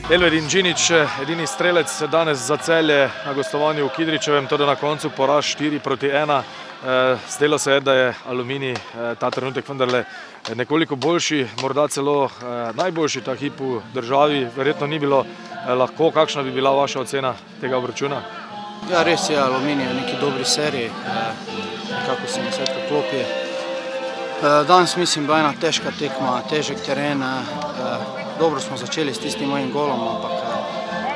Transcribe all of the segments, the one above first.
Elvedin Džinić, edini strelec danes za Celje na gostovanju v Kidričevem, tudi na koncu poraz 4-1. Zdelo se je, da je Aluminij ta trenutek vendarle nekoliko boljši, morda celo najboljši ta hip v državi. Verjetno ni bilo lahko. Kakšna bi bila vaša ocena tega obračuna? Ja, res je, Aluminij je v neki dobri seriji, nekako se na svetu klopi. Danes mislim, bila ena težka tekma, težek teren. Dobro smo začeli s tistim mojim golom, ampak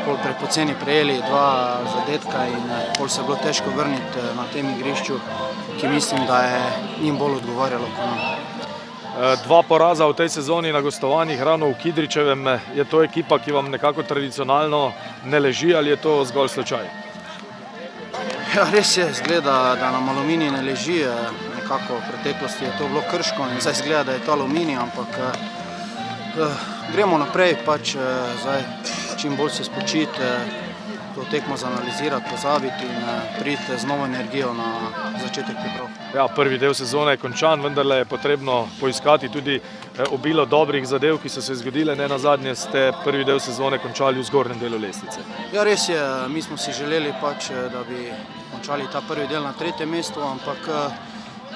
pol prepoceni prejeli dva zadetka in pol se je bilo težko vrniti na tem igrišču, ki mislim, da je njim bolj odgovarjalo kot nam. Dva poraza v tej sezoni na gostovanjih ravno v Kidričevem. Je to ekipa, ki vam nekako tradicionalno ne leži, ali je to zgolj slučaj? Ja, res je, zgleda, da nam Aluminij ne leži. Nekako v preteklosti je to bilo Krško in zdaj zgleda, da je to Aluminij, ampak gremo naprej, pač zdaj čim bolj se spočiti, to tekmo zanalizirati, pozabiti in priti z novo energijo na začetek priprav. Ja, prvi del sezone je končan, vendarle je potrebno poiskati tudi obilo dobrih zadev, ki so se zgodile. Ne nazadnje ste prvi del sezone končali v zgornjem delu lestvice. Ja, res je, mi smo si želeli pač, da bi končali ta prvi del na 3. mestu, ampak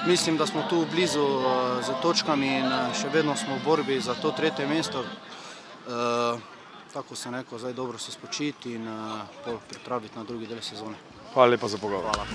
mislim, da smo tu blizu z točkami in še vedno smo v borbi za to 3. mesto. Tako sem rekel, zdaj dobro se spočiti in pripraviti na drugi del sezone. Hvala lepa za pogovor. Hvala.